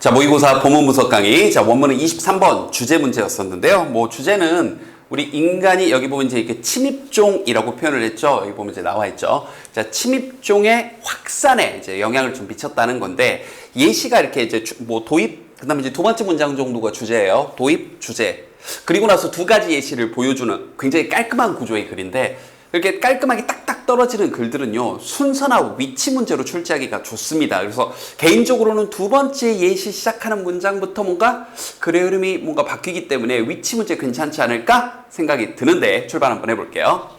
자, 모의고사 보문 분석 강의. 자, 원문은 23번 주제 문제였었는데요. 뭐 주제는 우리 인간이 여기 보면 이제 이렇게 침입종이라고 표현을 했죠. 여기 보면 이제 나와 있죠. 자, 침입종의 확산에 이제 영향을 좀 미쳤다는 건데 예시가 이렇게 이제 뭐 도입 그다음에 이제 두 번째 문장 정도가 주제예요. 도입 주제. 그리고 나서 두 가지 예시를 보여주는 굉장히 깔끔한 구조의 글인데 이렇게 깔끔하게 딱딱 떨어지는 글들은요 순서나 위치 문제로 출제하기가 좋습니다. 그래서 개인적으로는 두 번째 예시 시작하는 문장부터 뭔가 글의 흐름이 뭔가 바뀌기 때문에 위치 문제 괜찮지 않을까 생각이 드는데 출발 한번 해볼게요.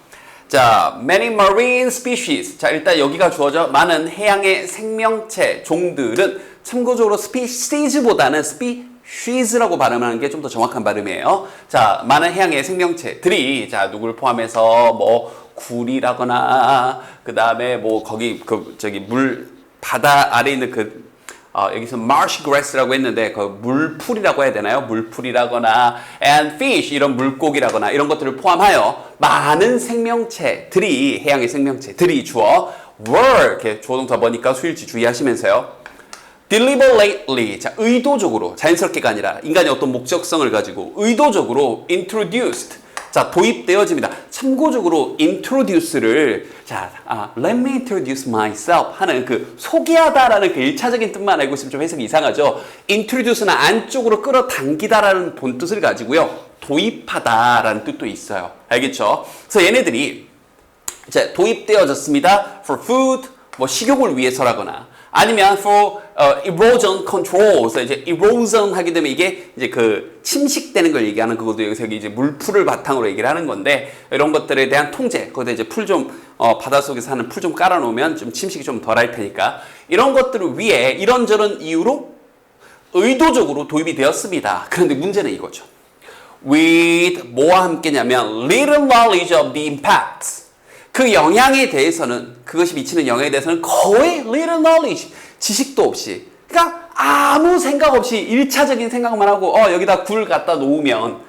자, many marine species. 자, 일단 여기가 주어져 많은 해양의 생명체 종들은 참고적으로 species보다는 species라고 발음하는 게 좀 더 정확한 발음이에요. 자, 많은 해양의 생명체들이 자, 누굴 포함해서 뭐 굴이라거나 그 다음에 뭐 거기 물 바다 아래 있는 여기서 marsh grass라고 했는데 그 물풀이라고 해야 되나요? 물풀이라거나 and fish 이런 물고기라거나 이런 것들을 포함하여 많은 생명체들이 해양의 생명체들이 주어 were 이렇게 주어동사 뭐니까 수일치 주의하시면서요. deliberately 자 의도적으로 자연스럽게가 아니라 인간이 어떤 목적성을 가지고 의도적으로 introduced 자, 도입되어집니다. 참고적으로 introduce를 let me introduce myself 하는 그 소개하다라는 그 1차적인 뜻만 알고 있으면 좀 해석이 이상하죠. introduce는 안쪽으로 끌어당기다라는 본뜻을 가지고요. 도입하다라는 뜻도 있어요. 알겠죠? 그래서 얘네들이 이제 도입되어졌습니다. for food 뭐 식욕을 위해서라거나 아니면 for erosion control. 그래서 이제 erosion 하게 되면 이게 이제 그 침식되는 걸 얘기하는 그것도 여기서 이제 물풀을 바탕으로 얘기를 하는 건데 이런 것들에 대한 통제. 거기다 이제 풀 좀 바닷속에 사는 풀 좀 깔아 놓으면 좀 침식이 좀 덜할 테니까 이런 것들을 위해 이런저런 이유로 의도적으로 도입이 되었습니다. 그런데 문제는 이거죠. with 뭐와 함께냐면 little knowledge of the impacts. 그 영향에 대해서는 그것이 미치는 영향에 대해서는 거의 little knowledge 지식도 없이 그러니까 아무 생각 없이 1차적인 생각만 하고 여기다 굴 갖다 놓으면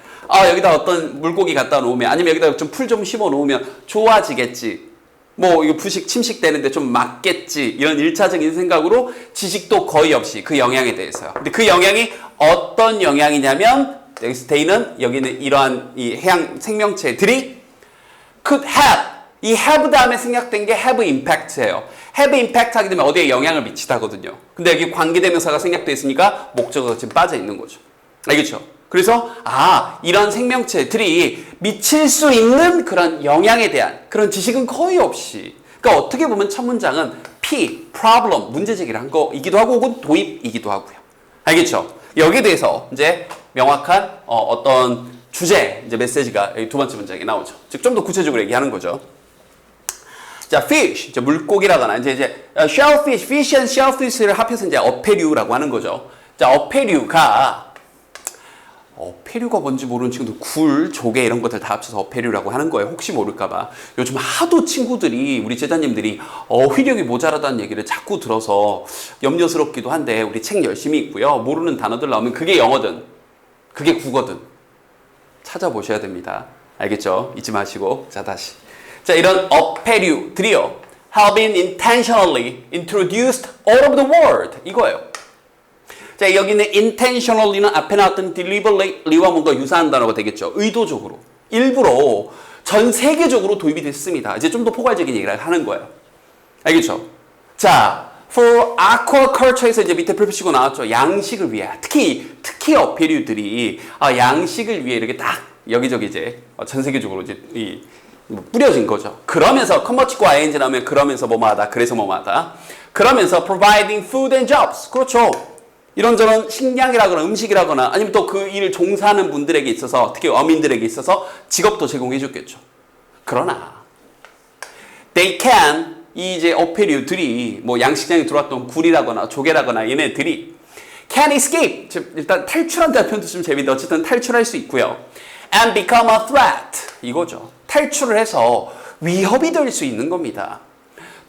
여기다 어떤 물고기 갖다 놓으면 아니면 여기다 좀 풀 좀 심어 놓으면 좋아지겠지 뭐 이거 부식 침식되는데 좀 맞겠지 이런 1차적인 생각으로 지식도 거의 없이 그 영향에 대해서요. 근데 그 영향이 어떤 영향이냐면 여기서 they는 여기는 이러한 이 해양 생명체들이 could have 이 have 다음에 생략된 게 have impact예요. have impact 하게 되면 어디에 영향을 미치다거든요. 근데 여기 관계대명사가 생략되어 있으니까 목적어가 지금 빠져 있는 거죠. 알겠죠? 그래서 이런 생명체들이 미칠 수 있는 그런 영향에 대한 그런 지식은 거의 없이 그러니까 어떻게 보면 첫 문장은 P, problem, 문제제기를 한 거이기도 하고 혹은 도입이기도 하고요. 알겠죠? 여기에 대해서 이제 명확한 어떤 주제, 이제 메시지가 두 번째 문장에 나오죠. 즉 좀 더 구체적으로 얘기하는 거죠. 자, fish, 이제 물고기라거나 이제 shellfish, fish and shellfish를 합해서 이제 어패류라고 하는 거죠. 자, 어패류가 뭔지 모르는 친구들 굴, 조개 이런 것들 다 합쳐서 어패류라고 하는 거예요. 혹시 모를까봐. 요즘 하도 친구들이 우리 제자님들이 어휘력이 모자라다는 얘기를 자꾸 들어서 염려스럽기도 한데 우리 책 열심히 읽고요. 모르는 단어들 나오면 그게 영어든 그게 국어든 찾아보셔야 됩니다. 알겠죠? 잊지 마시고 자 다시. 자, 이런 어패류들이요. have been intentionally introduced all over the world. 이거예요. 자, 여기는 intentionally는 앞에 나왔던 deliberately와 뭔가 유사한 단어가 되겠죠. 의도적으로. 일부러 전 세계적으로 도입이 됐습니다. 이제 좀 더 포괄적인 얘기를 하는 거예요. 알겠죠? 자, for aquaculture에서 이제 밑에 표시고 나왔죠. 양식을 위해. 특히 어패류들이 양식을 위해 이렇게 딱 여기저기 이제 전 세계적으로 이제 뿌려진 거죠. 그러면서 컴머치과 ing 나오면 그러면서 뭐뭐하다. 그래서 뭐뭐하다. 그러면서 providing food and jobs. 그렇죠. 이런저런 식량이라거나 음식이라거나 아니면 또 그 일을 종사하는 분들에게 있어서 특히 어민들에게 있어서 직업도 제공해 줬겠죠. 그러나 they can 이 이제 어패류들이 뭐 양식장에 들어왔던 굴이라거나 조개라거나 얘네들이 can escape 일단 탈출한다는 표현도 좀 재밌는데 어쨌든 탈출할 수 있고요. and become a threat 이거죠. 탈출을 해서 위협이 될 수 있는 겁니다.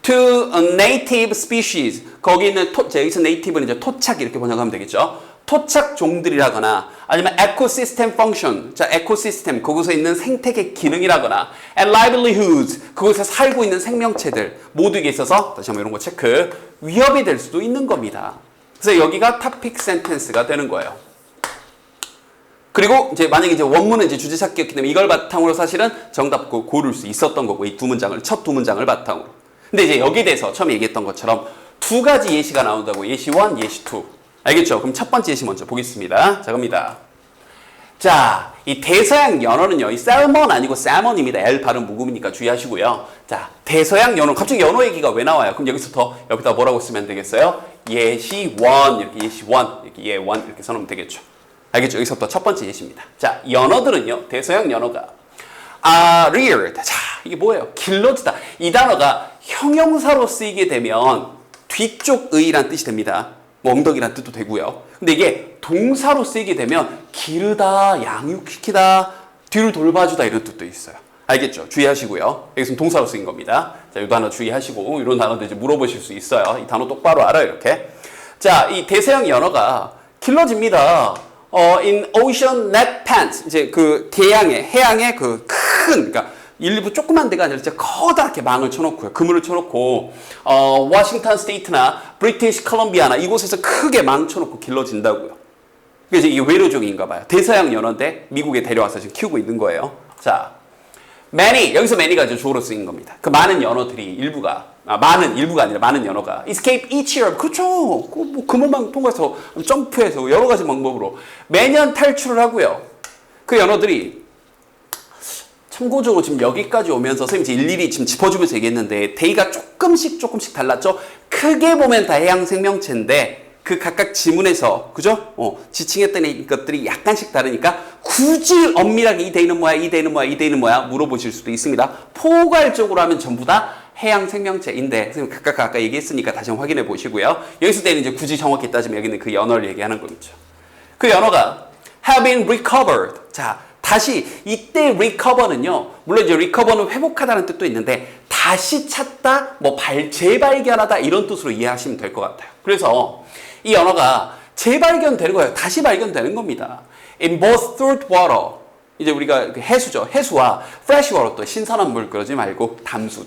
To a native species 거기 있는 여기서 native는 이제 토착 이렇게 번역하면 되겠죠. 토착 종들이라거나 아니면 ecosysteem function 자 ecosysteem 그곳에 있는 생태계 기능이라거나 and livelihoods 그곳에 살고 있는 생명체들 모두에게 있어서 다시 한번 이런 거 체크 위협이 될 수도 있는 겁니다. 그래서 여기가 topic sentence가 되는 거예요. 그리고 이제 만약에 이제 원문은 이제 주제 찾기였기 때문에 이걸 바탕으로 사실은 정답 고를 수 있었던 거고, 이 두 문장을, 첫 두 문장을 바탕으로. 근데 이제 여기에 대해서 처음에 얘기했던 것처럼 두 가지 예시가 나온다고. 예시 1, 예시 2. 알겠죠? 그럼 첫 번째 예시 먼저 보겠습니다. 자, 갑니다. 자, 이 대서양 연어는요, 이 쌀먼 아니고 salmon입니다. L 발음 무음이니까 주의하시고요. 자, 대서양 연어. 갑자기 연어 얘기가 왜 나와요? 그럼 여기서부터 여기다 뭐라고 쓰면 되겠어요? 예시 1, 이렇게 예시 1, 이렇게 예 1 이렇게 써놓으면 되겠죠. 알겠죠? 여기서부터 첫 번째 예시입니다. 자, 연어들은요, 대서양 연어가 reared. 자, 이게 뭐예요? 길러지다. 이 단어가 형용사로 쓰이게 되면 뒤쪽의란 뜻이 됩니다. 뭐 엉덩이란 뜻도 되고요. 근데 이게 동사로 쓰이게 되면 기르다, 양육시키다, 뒤를 돌봐주다 이런 뜻도 있어요. 알겠죠? 주의하시고요. 여기서는 동사로 쓰인 겁니다. 자, 이 단어 주의하시고 이런 단어도 이제 물어보실 수 있어요. 이 단어 똑바로 알아요, 이렇게. 자, 이 대서양 연어가 길러집니다. in ocean net pans. 이제 그 대양의, 해양의 그 큰, 그러니까 일부 조그만 데가 아니라 진짜 커다랗게 망을 쳐놓고요. 그물을 쳐놓고, 워싱턴 스테이트나 브리티시 컬럼비아나 이곳에서 크게 망 쳐놓고 길러진다고요. 그래서 이게 외래종인가 봐요. 대서양 연어인데 미국에 데려와서 지금 키우고 있는 거예요. 자, many, 여기서 many가 이제 주어로 쓰인 겁니다. 그 많은 연어들이 일부가, 많은, 일부가 아니라 많은 연어가 escape each year. 그렇죠. 뭐 그물망 통과해서 점프해서 여러 가지 방법으로 매년 탈출을 하고요. 그 연어들이 참고적으로 지금 여기까지 오면서 선생님 이제 일일이 지금 짚어주면서 얘기했는데 데이가 조금씩 달랐죠. 크게 보면 다 해양 생명체인데 그 각각 지문에서 그죠? 지칭했던 것들이 약간씩 다르니까 굳이 엄밀하게 이 데이는 뭐야, 이 데이는 뭐야, 이 데이는 뭐야 물어보실 수도 있습니다. 포괄적으로 하면 전부 다 해양 생명체인데 선생님 각각 아까 얘기했으니까 다시 한번 확인해 보시고요. 여기서 때는 이제 굳이 정확히 따지면 여기는 그 연어를 얘기하는 거죠. 그 연어가 have been recovered. 자, 다시 이때 recover는요. 물론 이제 recover는 회복하다는 뜻도 있는데 다시 찾다, 뭐 재발견하다 이런 뜻으로 이해하시면 될 것 같아요. 그래서 이 연어가 재발견되는 거예요. 다시 발견되는 겁니다. In both salt water. 이제 우리가 해수죠. 해수와 fresh water, 또 신선한 물 그러지 말고 담수.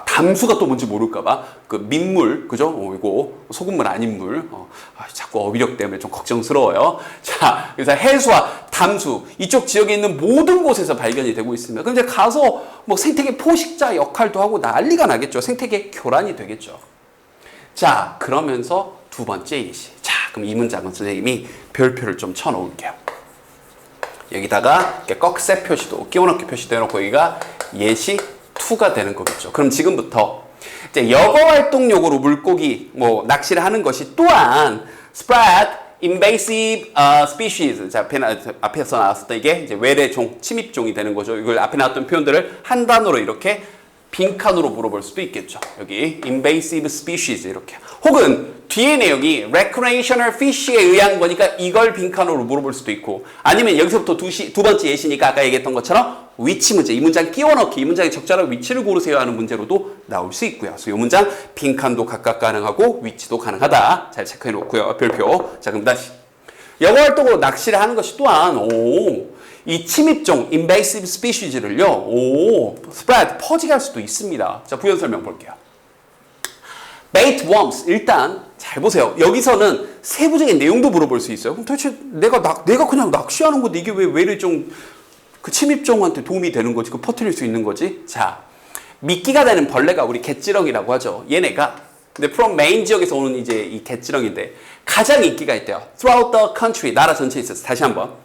담수가 또 뭔지 모를까봐 그 민물, 그죠? 이거 소금물 아닌 물. 자꾸 어휘력 때문에 좀 걱정스러워요. 자, 그래서 해수와 담수 이쪽 지역에 있는 모든 곳에서 발견이 되고 있습니다. 그럼 이제 가서 뭐 생태계 포식자 역할도 하고 난리가 나겠죠. 생태계 교란이 되겠죠. 자, 그러면서 두 번째 예시. 자, 그럼 이 문장은 선생님이 별표를 좀 쳐놓을게요. 여기다가 꺽쇠 표시도 끼워넣기 표시도 해놓고 여기가 예시 2가 되는 거겠죠. 그럼 지금부터 이제 여거 활동용으로 물고기 뭐 낚시를 하는 것이 또한 spread invasive species. 자, 앞에서 나왔었던 이게 이제 외래종, 침입종이 되는 거죠. 이걸 앞에 나왔던 표현들을 한 단어로 이렇게 빈칸으로 물어볼 수도 있겠죠. 여기 invasive species 이렇게. 혹은 뒤에 내용이 recreational fish에 의한 거니까 이걸 빈칸으로 물어볼 수도 있고, 아니면 여기서부터 두 번째 예시니까 아까 얘기했던 것처럼 위치 문제, 이 문장 끼워넣기, 이 문장의 적절한 위치를 고르세요 하는 문제로도 나올 수 있고요. 그래서 이 문장 빈칸도 각각 가능하고 위치도 가능하다. 잘 체크해 놓고요. 별표. 자, 그럼 다시 여거 활동으로 낚시를 하는 것이 또한 이 침입종 invasive species를요, spread 퍼지게 할 수도 있습니다. 자, 부연 설명 볼게요. bait worms. 일단 잘 보세요. 여기서는 세부적인 내용도 물어볼 수 있어요. 그럼 도대체 내가 그냥 낚시하는 건데 이게 왜 외래종 그 침입종한테 도움이 되는 거지? 그 퍼뜨릴 수 있는 거지? 자, 미끼가 되는 벌레가 우리 갯지렁이라고 하죠. 얘네가 근데 from Maine 지역에서 오는 이제 이 갯지렁인데 가장 인기가 있대요. throughout the country. 나라 전체에 있어서 다시 한번.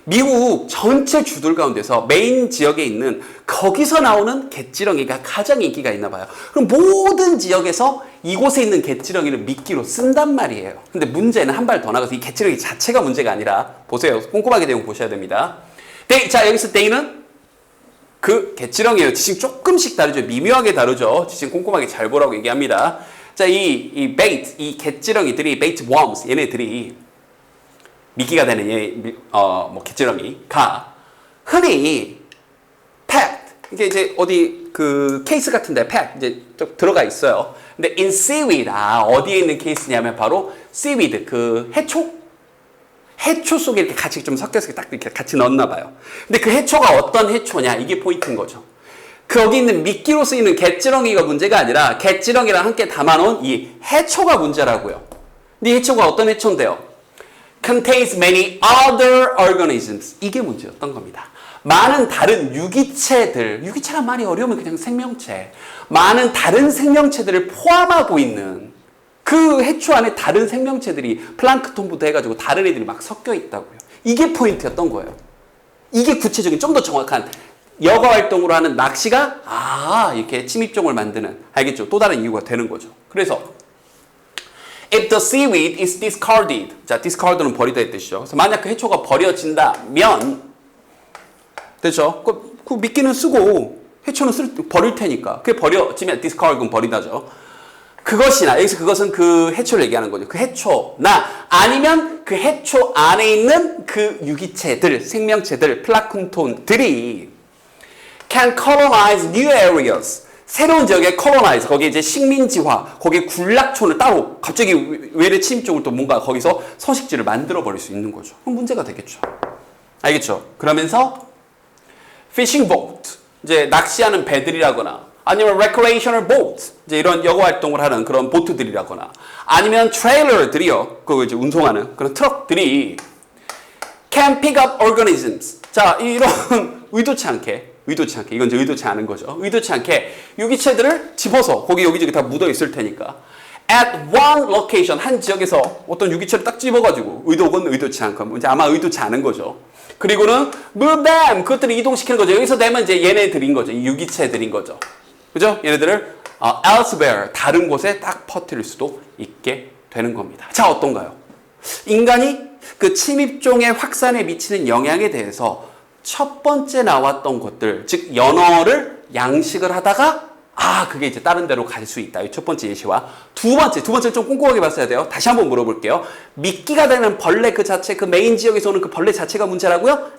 미국 전체 주들 가운데서 메인 지역에 있는 거기서 나오는 갯지렁이가 가장 인기가 있나 봐요. 그럼 모든 지역에서 이곳에 있는 갯지렁이를 미끼로 쓴단 말이에요. 근데 문제는 한 발 더 나가서 이 갯지렁이 자체가 문제가 아니라 보세요. 꼼꼼하게 내용 보셔야 됩니다. 자, 여기서 데이는 그 갯지렁이에요. 지칭 조금씩 다르죠. 미묘하게 다르죠. 지칭 꼼꼼하게 잘 보라고 얘기합니다. 자, 이 bait, 이 갯지렁이들이 bait worms, 얘네들이 미끼가 되는 뭐 갯지렁이가 흔히 packed, 이게 이제 어디 그 케이스 같은데 packed 이제 좀 들어가 있어요. 근데 in seaweed, 어디에 있는 케이스냐면 바로 seaweed, 그 해초 속에 이렇게 같이 좀 섞여서 딱 이렇게 같이 넣었나 봐요. 근데 그 해초가 어떤 해초냐, 이게 포인트인 거죠. 거기 있는 미끼로 쓰이는 갯지렁이가 문제가 아니라 갯지렁이랑 함께 담아놓은 이 해초가 문제라고요. 근데 이 해초가 어떤 해초인데요? Contains many other organisms. 이게 문제였던 겁니다. 많은 다른 유기체들, 유기체란 말이 어려우면 그냥 생명체. 많은 다른 생명체들을 포함하고 있는 그 해초 안에 다른 생명체들이 플랑크톤부터 해가지고 다른 애들이 막 섞여 있다고요. 이게 포인트였던 거예요. 이게 구체적인 좀 더 정확한 여가 활동으로 하는 낚시가 이렇게 침입종을 만드는, 알겠죠? 또 다른 이유가 되는 거죠. 그래서 if the seaweed is discarded, 자, discard는 버리다의 뜻이죠. 그래서 만약 그 해초가 버려진다면, 됐죠? 그 미끼는 쓰고 해초는 버릴 테니까 그게 버려지면 discard은 버리다죠. 그것이나, 여기서 그것은 그 해초를 얘기하는 거죠. 그 해초나 아니면 그 해초 안에 있는 그 유기체들, 생명체들, 플랑크톤들이 can colonize new areas. 새로운 지역에 colonize, 거기에 이제 식민지화, 거기에 군락촌을 따로 갑자기 외래 침입종을 또 뭔가 거기서 서식지를 만들어 버릴 수 있는 거죠. 그럼 문제가 되겠죠. 알겠죠? 그러면서 fishing boat, 이제 낚시하는 배들이라거나 아니면 recreational boat, 이제 이런 여가 활동을 하는 그런 보트들이라거나 아니면 트레일러들이요, 그 이제 운송하는 그런 트럭들이 can pick up organisms. 자, 이런 의도치 않게, 이건 이제 의도치 않은 거죠. 의도치 않게 유기체들을 집어서 거기 여기저기 다 묻어 있을 테니까 at one location, 한 지역에서 어떤 유기체를 딱 집어가지고 의도건 의도치 않고 이제 아마 의도치 않은 거죠. 그리고는 move them, 그것들을 이동시키는 거죠. 여기서 되면 이제 얘네들인 거죠. 이 유기체들인 거죠. 그죠? 얘네들을 elsewhere, 다른 곳에 딱 퍼뜨릴 수도 있게 되는 겁니다. 자, 어떤가요? 인간이 그 침입종의 확산에 미치는 영향에 대해서 첫 번째 나왔던 것들, 즉 연어를 양식을 하다가 그게 이제 다른 데로 갈 수 있다. 이 첫 번째 예시와 두 번째 좀 꼼꼼하게 봤어야 돼요. 다시 한번 물어볼게요. 미끼가 되는 벌레 그 자체, 그 메인 지역에서 오는 그 벌레 자체가 문제라고요?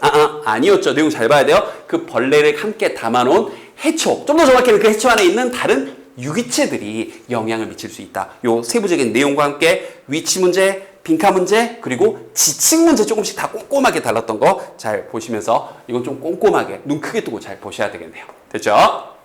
아니었죠. 내용 잘 봐야 돼요. 그 벌레를 함께 담아놓은 해초, 좀 더 정확히는 그 해초 안에 있는 다른 유기체들이 영향을 미칠 수 있다. 요 세부적인 내용과 함께 위치 문제, 빈칸 문제, 그리고 지칭 문제 조금씩 다 꼼꼼하게 달랐던 거 잘 보시면서 이건 좀 꼼꼼하게 눈 크게 뜨고 잘 보셔야 되겠네요. 됐죠?